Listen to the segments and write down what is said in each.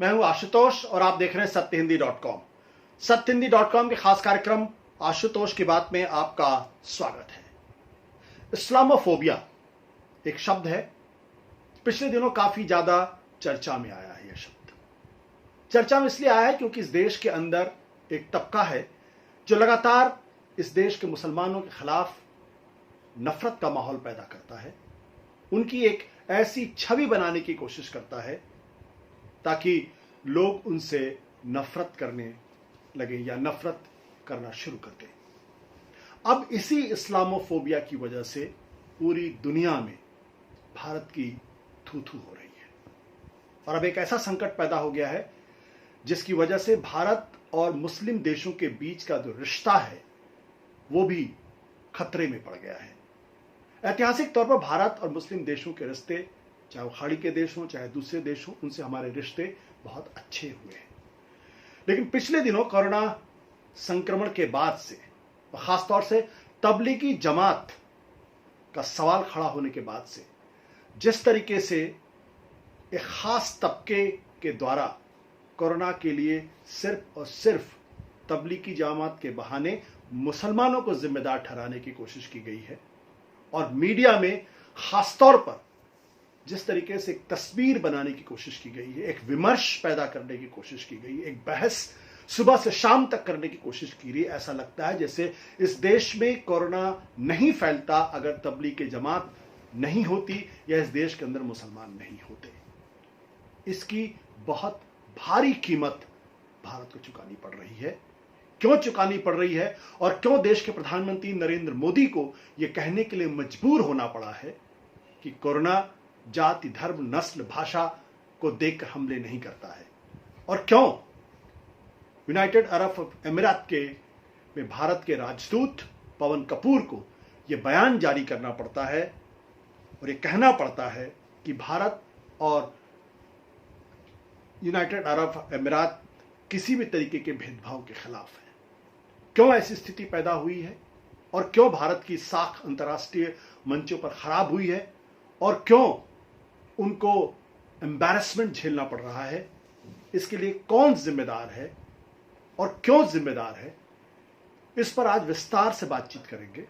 मैं हूं आशुतोष और आप देख रहे हैं सत्यहिंदी.com। सत्यहिंदी.com के खास कार्यक्रम आशुतोष की बात में आपका स्वागत है। इस्लामोफोबिया एक शब्द है, पिछले दिनों काफी ज्यादा चर्चा में आया है। यह शब्द चर्चा में इसलिए आया है क्योंकि इस देश के अंदर एक तबका है जो लगातार इस देश के मुसलमानों के खिलाफ नफरत का माहौल पैदा करता है, उनकी एक ऐसी छवि बनाने की कोशिश करता है ताकि लोग उनसे नफरत करने लगे या नफरत करना शुरू कर दें। अब इसी इस्लामोफोबिया की वजह से पूरी दुनिया में भारत की थू थू हो रही है और अब एक ऐसा संकट पैदा हो गया है जिसकी वजह से भारत और मुस्लिम देशों के बीच का जो रिश्ता है वो भी खतरे में पड़ गया है। ऐतिहासिक तौर पर भारत और मुस्लिम देशों के रिश्ते, चाहे वो खाड़ी के देश हों चाहे दूसरे देश हों, उनसे हमारे रिश्ते बहुत अच्छे हुए हैं। लेकिन पिछले दिनों कोरोना संक्रमण के बाद से और खासतौर से तबलीगी जमात का सवाल खड़ा होने के बाद से जिस तरीके से एक खास तबके के द्वारा कोरोना के लिए सिर्फ और सिर्फ तबलीगी जमात के बहाने मुसलमानों को जिम्मेदार ठहराने की कोशिश की गई है और मीडिया में खासतौर पर जिस तरीके से एक तस्वीर बनाने की कोशिश की गई है, एक विमर्श पैदा करने की कोशिश की गई है, एक बहस सुबह से शाम तक करने की कोशिश की रही है, ऐसा लगता है जैसे इस देश में कोरोना नहीं फैलता अगर तबलीग जमात नहीं होती या इस देश के अंदर मुसलमान नहीं होते। इसकी बहुत भारी कीमत भारत को चुकानी पड़ रही है। क्यों चुकानी पड़ रही है और क्यों देश के प्रधानमंत्री नरेंद्र मोदी को यह कहने के लिए मजबूर होना पड़ा है कि कोरोना जाति, धर्म, नस्ल, भाषा को देखकर हमले नहीं करता है, और क्यों यूनाइटेड अरब अमीरात के में भारत के राजदूत पवन कपूर को यह बयान जारी करना पड़ता है और यह कहना पड़ता है कि भारत और यूनाइटेड अरब अमीरात किसी भी तरीके के भेदभाव के खिलाफ है। क्यों ऐसी स्थिति पैदा हुई है और क्यों भारत की साख अंतर्राष्ट्रीय मंचों पर खराब हुई है और क्यों उनको एम्बैरेसमेंट झेलना पड़ रहा है, इसके लिए कौन जिम्मेदार है और क्यों जिम्मेदार है, इस पर आज विस्तार से बातचीत करेंगे।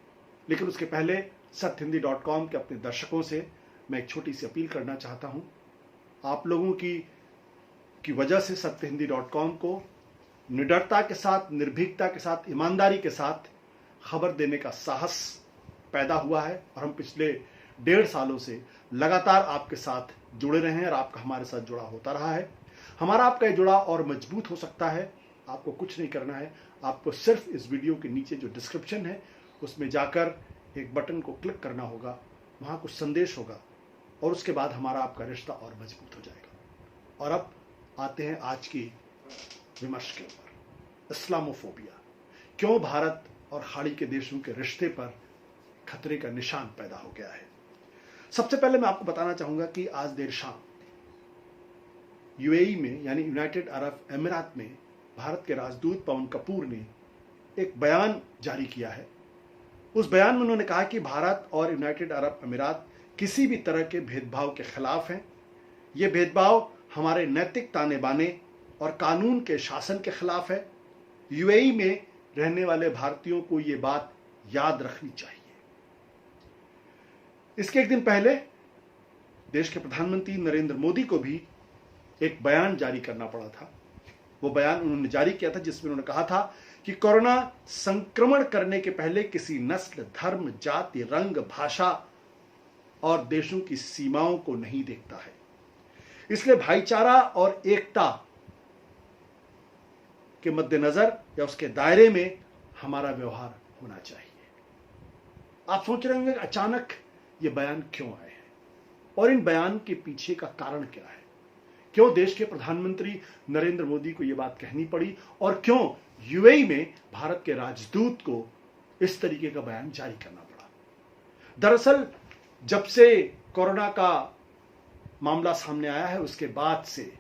लेकिन उसके पहले सत्यहिंदी.com के अपने दर्शकों से मैं एक छोटी सी अपील करना चाहता हूं। आप लोगों की वजह से सत्यहिंदी.com को निडरता के साथ, निर्भीकता के साथ, ईमानदारी के साथ खबर देने का साहस पैदा हुआ है और हम पिछले 1.5 सालों से लगातार आपके साथ जुड़े रहे हैं और आपका हमारे साथ जुड़ा होता रहा है। हमारा आपका ये जुड़ा और मजबूत हो सकता है। आपको कुछ नहीं करना है, आपको सिर्फ इस वीडियो के नीचे जो डिस्क्रिप्शन है उसमें जाकर एक बटन को क्लिक करना होगा, वहाँ कुछ संदेश होगा और उसके बाद हमारा आपका रिश्ता और मजबूत हो जाएगा। और अब आते हैं आज की विमर्श के ऊपर। इस्लामोफोबिया क्यों भारत और खाड़ी के देशों के रिश्ते पर खतरे का निशान पैदा हो गया है। सबसे पहले मैं आपको बताना चाहूंगा कि आज देर शाम यूएई में यानी यूनाइटेड अरब अमीरात में भारत के राजदूत पवन कपूर ने एक बयान जारी किया है। उस बयान में उन्होंने कहा कि भारत और यूनाइटेड अरब अमीरात किसी भी तरह के भेदभाव के खिलाफ हैं। ये भेदभाव हमारे नैतिक ताने बाने और कानून के शासन के खिलाफ है। यूएई में रहने वाले भारतीयों को ये बात याद रखनी चाहिए। इसके एक दिन पहले देश के प्रधानमंत्री नरेंद्र मोदी को भी एक बयान जारी करना पड़ा था। वो बयान उन्होंने जारी किया था जिसमें उन्होंने कहा था कि कोरोना संक्रमण करने के पहले किसी नस्ल, धर्म, जाति, रंग, भाषा और देशों की सीमाओं को नहीं देखता है। इसलिए भाईचारा और एकता के मद्देनजर या उसके दायरे में हमारा व्यवहार होना चाहिए। आप सोच रहे होंगे अचानक ये बयान क्यों आए हैं और इन बयान के पीछे का कारण क्या है। क्यों देश के प्रधानमंत्री नरेंद्र मोदी को यह बात कहनी पड़ी और क्यों यूएई में भारत के राजदूत को इस तरीके का बयान जारी करना पड़ा। दरअसल जब से कोरोना का मामला सामने आया है उसके बाद से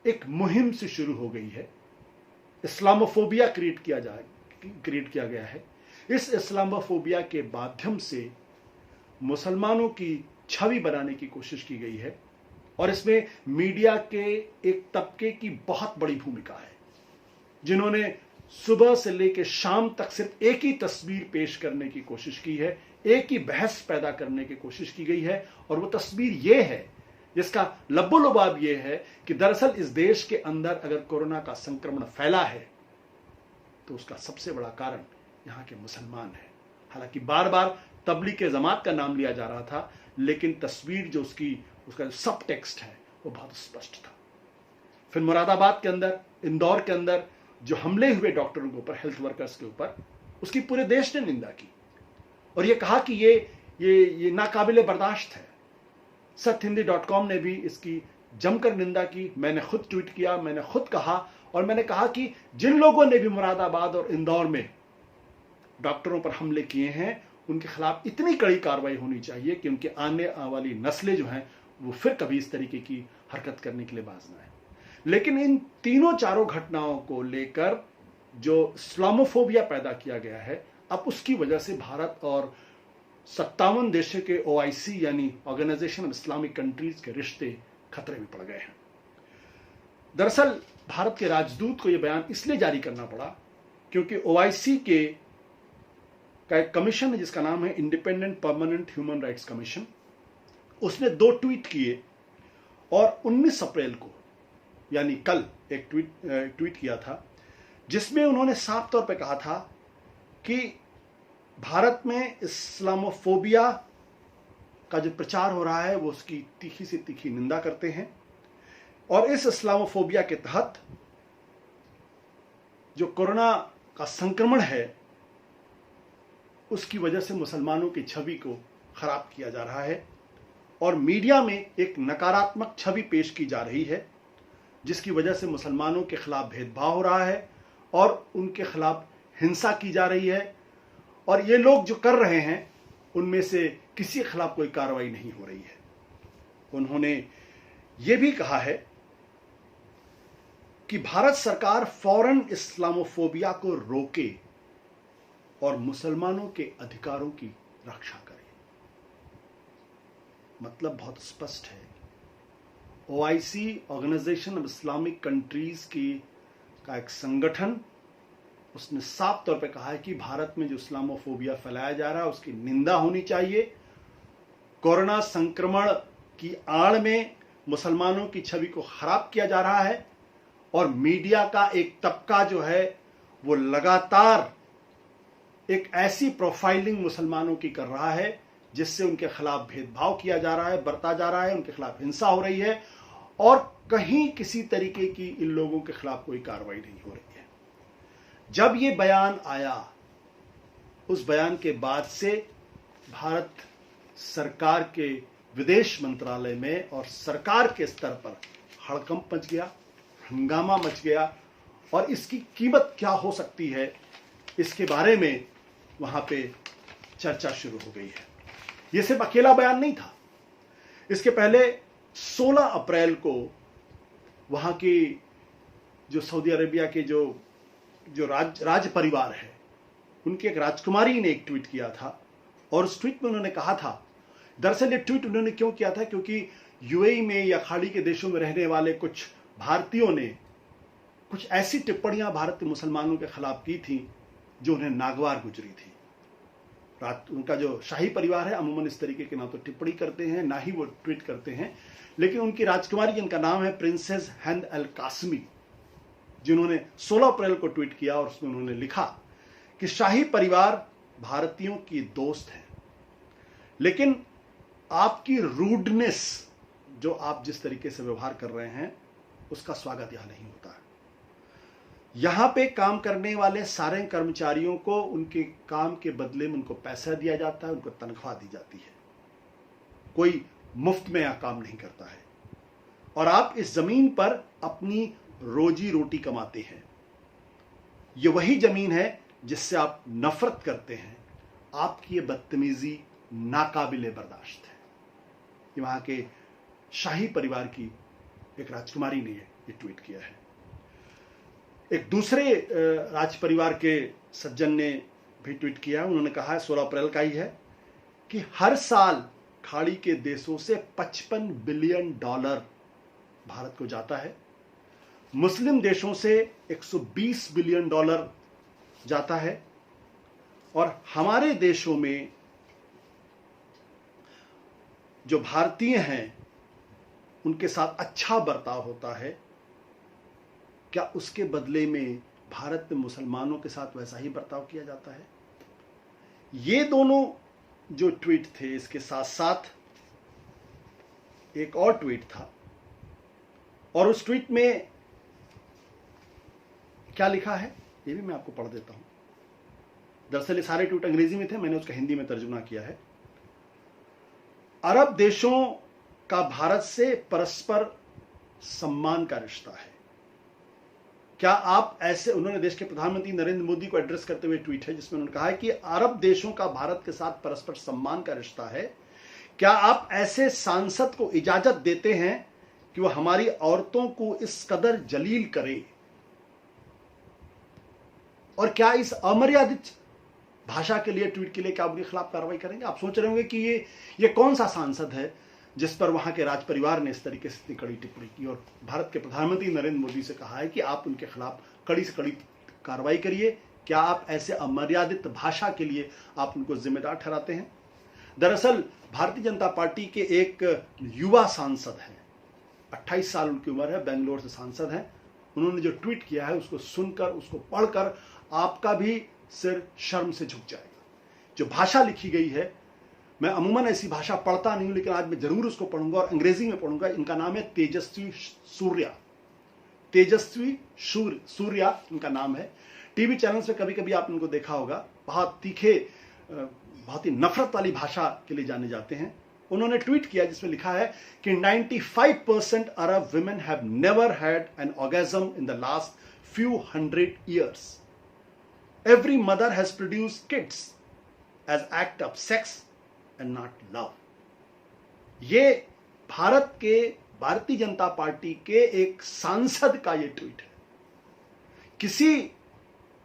एक मुहिम से शुरू हो गई है। इस्लामोफोबिया क्रिएट किया गया है। इस इस्लामोफोबिया के माध्यम से मुसलमानों की छवि बनाने की कोशिश की गई है और इसमें मीडिया के एक तबके की बहुत बड़ी भूमिका है, जिन्होंने सुबह से लेकर शाम तक सिर्फ एक ही तस्वीर पेश करने की कोशिश की है, एक ही बहस पैदा करने की कोशिश की गई है। और वो तस्वीर ये है जिसका लब्बो-लुबाब ये है कि दरअसल इस देश के अंदर अगर कोरोना का संक्रमण फैला है तो उसका सबसे बड़ा कारण यहां के मुसलमान है। हालांकि बार बार तबलीग के जमात का नाम लिया जा रहा था, लेकिन तस्वीर जो उसका सब टेक्स्ट है वो बहुत स्पष्ट था। फिर मुरादाबाद के अंदर, इंदौर के अंदर जो हमले हुए डॉक्टरों के ऊपर, हेल्थ वर्कर्स के ऊपर, उसकी पूरे देश ने निंदा की और ये कहा कि ये नाकाबिले बर्दाश्त है। सत्यहिंदी.com ने भी इसकी जमकर निंदा की। मैंने खुद ट्वीट किया, मैंने खुद कहा और मैंने कहा कि जिन लोगों ने भी मुरादाबाद और इंदौर में डॉक्टरों पर हमले किए हैं उनके खिलाफ इतनी कड़ी कार्रवाई होनी चाहिए कि उनके आने वाली नस्लें जो हैं वो फिर कभी इस तरीके की हरकत करने के लिए बाज ना आए। लेकिन इन तीनों चारों घटनाओं को लेकर जो इस्लामोफोबिया पैदा किया गया है, अब उसकी वजह से भारत और 57 देशों के OIC यानी ऑर्गेनाइजेशन ऑफ इस्लामिक कंट्रीज के रिश्ते खतरे में पड़ गए हैं। दरअसल भारत के राजदूत को यह बयान इसलिए जारी करना पड़ा क्योंकि OIC का एक कमीशन है जिसका नाम है independent permanent human rights commission. उसने 2 ट्वीट किए और 19 अप्रैल को यानी कल एक ट्वीट किया था जिसमें उन्होंने साफ तौर पे कहा था कि भारत में इस्लामोफोबिया का जो प्रचार हो रहा है वो उसकी तीखी से तीखी निंदा करते हैं और इस इस्लामोफोबिया के तहत जो कोरोना का संक्रमण है उसकी वजह से मुसलमानों की छवि को खराब किया जा रहा है और मीडिया में एक नकारात्मक छवि पेश की जा रही है जिसकी वजह से मुसलमानों के खिलाफ भेदभाव हो रहा है और उनके खिलाफ हिंसा की जा रही है और ये लोग जो कर रहे हैं उनमें से किसी के खिलाफ कोई कार्रवाई नहीं हो रही है। उन्होंने ये भी कहा है कि भारत सरकार फौरन इस्लामोफोबिया को रोके और मुसलमानों के अधिकारों की रक्षा करे। मतलब बहुत स्पष्ट है। OIC organisation of Islamic countries का एक संगठन, उसने साफ तौर पे कहा है कि भारत में जो इस्लामोफोबिया फैलाया जा रहा है उसकी निंदा होनी चाहिए। कोरोना संक्रमण की आड़ में मुसलमानों की छवि को खराब किया जा रहा है और मीडिया का एक तबका जो है वो लगातार एक ऐसी प्रोफाइलिंग मुसलमानों की कर रहा है जिससे उनके खिलाफ भेदभाव किया जा रहा है, बरता जा रहा है, उनके खिलाफ हिंसा हो रही है और कहीं किसी तरीके की इन लोगों के खिलाफ कोई कार्रवाई नहीं हो रही है। जब ये बयान आया, उस बयान के बाद से भारत सरकार के विदेश मंत्रालय में और सरकार के स्तर पर हड़कंप मच गया, हंगामा मच गया और इसकी कीमत क्या हो सकती है इसके बारे में वहां पे चर्चा शुरू हो गई है। यह सिर्फ अकेला बयान नहीं था। इसके पहले 16 अप्रैल को वहां की जो सऊदी अरेबिया के जो राज परिवार है उनकी एक राजकुमारी ने एक ट्वीट किया था और उस ट्वीट में उन्होंने कहा था, दरअसल ये ट्वीट उन्होंने क्यों किया था क्योंकि UAE में या खाड़ी के देशों में रहने वाले कुछ भारतीयों ने कुछ ऐसी टिप्पणियां भारत के मुसलमानों के खिलाफ की थी जो उन्हें नागवार गुजरी थी। उनका जो शाही परिवार है अमूमन इस तरीके की ना तो टिप्पणी करते हैं ना ही वो ट्वीट करते हैं, लेकिन उनकी राजकुमारी जिनका नाम है प्रिंसेस हिंद अल कासमी, जिन्होंने 16 अप्रैल को ट्वीट किया और उसमें उन्होंने लिखा कि शाही परिवार भारतीयों की दोस्त है, लेकिन आपकी रूडनेस, जो आप जिस तरीके से व्यवहार कर रहे हैं, उसका स्वागत यहां नहीं होता है। यहां पे काम करने वाले सारे कर्मचारियों को उनके काम के बदले में उनको पैसा दिया जाता है, उनको तनख्वाह दी जाती है, कोई मुफ्त में यहां काम नहीं करता है और आप इस जमीन पर अपनी रोजी रोटी कमाते हैं। ये वही जमीन है जिससे आप नफरत करते हैं। आपकी ये बदतमीजी नाकाबिले बर्दाश्त है। ये वहां के शाही परिवार की एक राजकुमारी ने ये ट्वीट किया है। एक दूसरे राज परिवार के सज्जन ने भी ट्वीट किया। उन्होंने कहा है, 16 अप्रैल का ही है, कि हर साल खाड़ी के देशों से $55 बिलियन भारत को जाता है। मुस्लिम देशों से $120 बिलियन जाता है। और हमारे देशों में जो भारतीय हैं उनके साथ अच्छा बर्ताव होता है, क्या उसके बदले में भारत में मुसलमानों के साथ वैसा ही बर्ताव किया जाता है? ये दोनों जो ट्वीट थे, इसके साथ साथ एक और ट्वीट था, और उस ट्वीट में क्या लिखा है ये भी मैं आपको पढ़ देता हूं। दरअसल ये सारे ट्वीट अंग्रेजी में थे, मैंने उसका हिंदी में तर्जुमा किया है। अरब देशों का भारत से परस्पर सम्मान का रिश्ता है। क्या आप ऐसे, उन्होंने देश के प्रधानमंत्री नरेंद्र मोदी को एड्रेस करते हुए ट्वीट है जिसमें उन्होंने कहा है कि अरब देशों का भारत के साथ परस्पर सम्मान का रिश्ता है। क्या आप ऐसे सांसद को इजाजत देते हैं कि वह हमारी औरतों को इस कदर जलील करे? और क्या इस अमर्यादित भाषा के लिए, ट्वीट के लिए, क्या उनके खिलाफ कार्रवाई करेंगे? आप सोच रहे होंगे कि ये कौन सा सांसद है जिस पर वहां के राज परिवार ने इस तरीके से इतनी कड़ी टिप्पणी की, और भारत के प्रधानमंत्री नरेंद्र मोदी से कहा है कि आप उनके खिलाफ कड़ी से कड़ी कार्रवाई करिए। क्या आप ऐसे अमर्यादित भाषा के लिए आप उनको जिम्मेदार ठहराते हैं? दरअसल भारतीय जनता पार्टी के एक युवा सांसद हैं, 28 साल उनकी उम्र है, बेंगलोर से सांसद हैं। उन्होंने जो ट्वीट किया है उसको सुनकर, उसको पढ़कर आपका भी सिर शर्म से झुक जाएगा। जो भाषा लिखी गई है, मैं अमूमन ऐसी भाषा पढ़ता नहीं हूं, लेकिन आज मैं जरूर उसको पढ़ूंगा और अंग्रेजी में पढ़ूंगा। इनका नाम है तेजस्वी सूर्या। तेजस्वी सूर्या इनका नाम है। टीवी चैनल्स में कभी कभी आप इनको देखा होगा। बहुत तीखे, बहुत ही नफरत वाली भाषा के लिए जाने जाते हैं। उन्होंने ट्वीट किया जिसमें लिखा है कि 95% अरब women have never had an orgasm in the last few hundred years. Every mother has produced kids as act of sex and not love. ये भारत के भारतीय जनता पार्टी के एक सांसद का ये ट्वीट है। किसी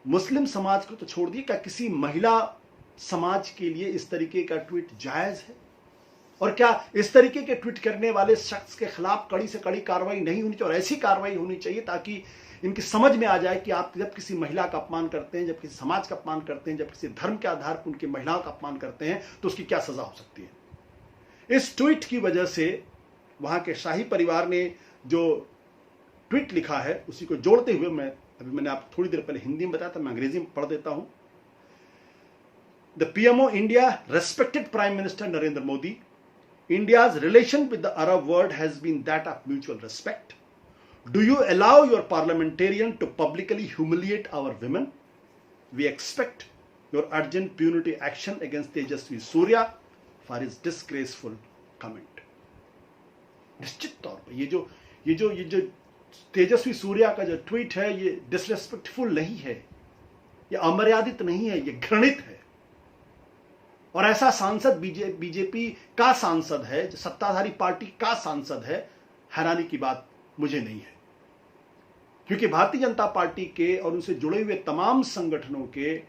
मुस्लिम समाज को तो छोड़ दिए, क्या किसी महिला समाज के लिए इस तरीके का ट्वीट जायज है? और क्या इस तरीके के ट्वीट करने वाले शख्स के खिलाफ कड़ी से कड़ी कार्रवाई नहीं होनी चाहिए? और ऐसी कार्रवाई होनी चाहिए ताकि इनकी समझ में आ जाए कि आप जब किसी महिला का अपमान करते हैं, जब किसी समाज का अपमान करते हैं, जब किसी धर्म के आधार पर उनकी महिलाओं का अपमान करते हैं, तो उसकी क्या सजा हो सकती है। इस ट्वीट की वजह से वहां के शाही परिवार ने जो ट्वीट लिखा है उसी को जोड़ते हुए मैंने आप थोड़ी देर पहले हिंदी में बताया था, मैं अंग्रेजी में पढ़ देता हूं। The PMO India, respected prime minister Narendra Modi, India's relation with the Arab world has been that of mutual respect. Do you allow your parliamentarian to publicly humiliate our women? We expect your urgent punitive action against Tejasvi Surya for his disgraceful comment. निश्चित तौर पर ये जो तेजस्वी सूर्या का जो tweet है ये disrespectful नहीं है, ये अमर्यादित नहीं है, ये घृणित है। और ऐसा सांसद बीजेपी का सांसद है, जो सत्ताधारी पार्टी का सांसद है, हैरानी की बात मुझे नहीं है। क्योंकि भारतीय जनता पार्टी के और उनसे जुड़े हुए तमाम संगठनों के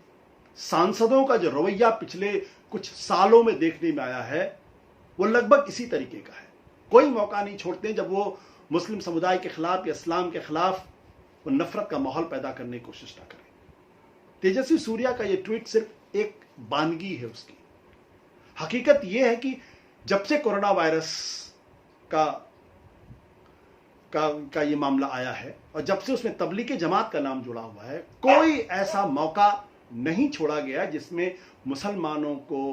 सांसदों का जो रवैया पिछले कुछ सालों में देखने में आया है वो लगभग इसी तरीके का है। कोई मौका नहीं छोड़ते जब वो मुस्लिम समुदाय के खिलाफ या इस्लाम के खिलाफ वो नफरत का माहौल पैदा करने की कोशिश ना करें। तेजस्वी सूर्या का ये ट्वीट सिर्फ एक बानगी है उसकी। हकीकत यह है कि जब से कोरोना वायरस का ये मामला आया है और जब से उसमें तबलीगी जमात का नाम जुड़ा हुआ है, कोई ऐसा मौका नहीं छोड़ा गया जिसमें मुसलमानों को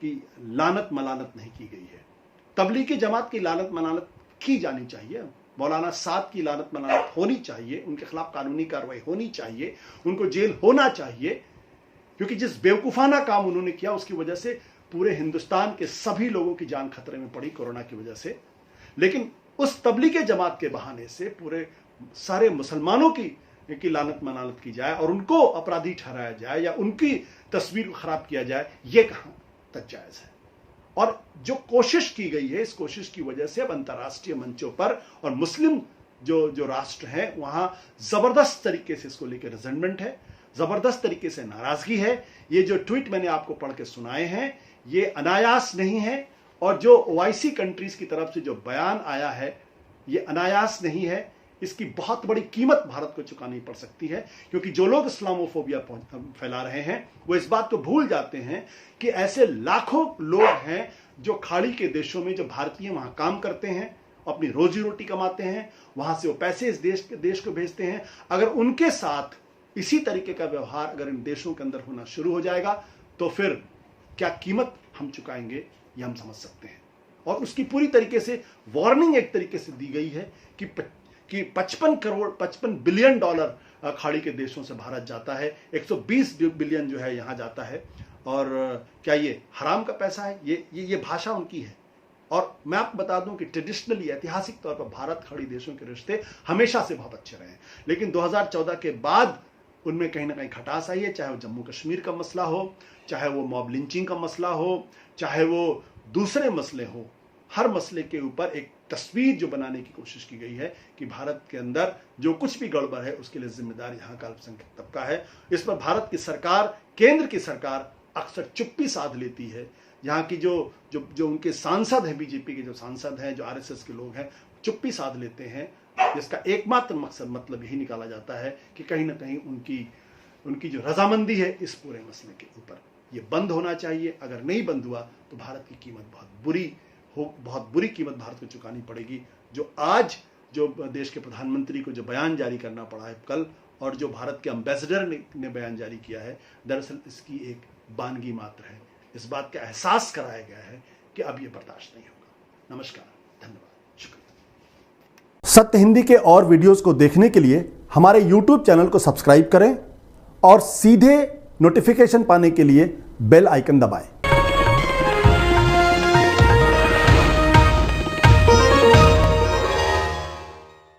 की लानत मलानत नहीं की गई है। तबलीगी जमात की लानत मलानत की जानी चाहिए, मौलाना साद की लानत मलानत होनी चाहिए, उनके खिलाफ कानूनी कार्रवाई होनी चाहिए, उनको जेल होना चाहिए, क्योंकि जिस बेवकूफाना काम उन्होंने किया उसकी वजह से पूरे हिंदुस्तान के सभी लोगों की जान खतरे में पड़ी कोरोना की वजह से। लेकिन उस तबलीगी जमात के बहाने से पूरे सारे मुसलमानों की लानत मलानत की जाए और उनको अपराधी ठहराया जाए या उनकी तस्वीर को खराब किया जाए, ये कहां तक जायज है। और जो कोशिश की गई है, इस कोशिश की वजह से अब अंतर्राष्ट्रीय मंचों पर और मुस्लिम जो राष्ट्र हैं वहां जबरदस्त तरीके से इसको लेकर रिजेंटमेंट है, जबरदस्त तरीके से नाराजगी है। ये जो ट्वीट मैंने आपको पढ़ के सुनाए हैं ये अनायास नहीं है और जो ओआईसी कंट्रीज की तरफ से जो बयान आया है ये अनायास नहीं है, इसकी बहुत बड़ी कीमत भारत को चुकानी पड़ सकती है, क्योंकि जो लोग इस्लामोफोबिया फैला रहे हैं वो इस बात को भूल जाते हैं कि ऐसे लाखों लोग हैं जो खाड़ी के देशों में, जो भारतीय वहां काम करते हैं, अपनी रोजी रोटी कमाते हैं, वहां से वो पैसे इस देश को भेजते हैं। अगर उनके साथ इसी तरीके का व्यवहार अगर इन देशों के अंदर होना शुरू हो जाएगा तो फिर क्या कीमत हम चुकाएंगे ये हम समझ सकते हैं। और उसकी पूरी तरीके से वार्निंग एक तरीके से दी गई है कि 55 बिलियन डॉलर खाड़ी के देशों से भारत जाता है, 120 बिलियन जो है यहां जाता है। और क्या ये हराम का पैसा है? ये भाषा उनकी है। और मैं आपको बता दूं कि ट्रेडिशनली, ऐतिहासिक तौर पर भारत खाड़ी देशों के रिश्ते हमेशा से बहुत अच्छे रहे हैं, लेकिन 2014 के बाद उनमें कहीं ना कहीं खटास आई है। चाहे वो जम्मू कश्मीर का मसला हो, चाहे वो मॉब लिंचिंग का मसला हो, चाहे वो दूसरे मसले हो, हर मसले के ऊपर एक तस्वीर जो बनाने की कोशिश की गई है कि भारत के अंदर जो कुछ भी गड़बड़ है उसके लिए जिम्मेदार यहाँ का अल्पसंख्यक तबका है। इस पर भारत की सरकार, केंद्र की सरकार अक्सर चुप्पी साध लेती है। यहाँ की जो उनके सांसद हैं, बीजेपी के जो सांसद हैं, जो आरएसएस के लोग हैं, चुप्पी साध लेते हैं, जिसका एकमात्र मकसद मतलब यही निकाला जाता है कि कहीं ना कहीं उनकी जो रजामंदी है इस पूरे मसले के ऊपर, ये बंद होना चाहिए। अगर नहीं बंद हुआ तो भारत की कीमत बहुत बुरी कीमत भारत को चुकानी पड़ेगी। जो आज जो देश के प्रधानमंत्री को जो बयान जारी करना पड़ा है कल, और जो भारत के एम्बेसडर ने बयान जारी किया है, दरअसल इसकी एक बानगी मात्र है। इस बात का एहसास कराया गया है कि अब ये बर्दाश्त नहीं होगा। नमस्कार, धन्यवाद, शुक्रिया। सत्य हिंदी के और वीडियोस को देखने के लिए हमारे YouTube चैनल को सब्सक्राइब करें और सीधे नोटिफिकेशन पाने के लिए बेल आइकन दबाएं।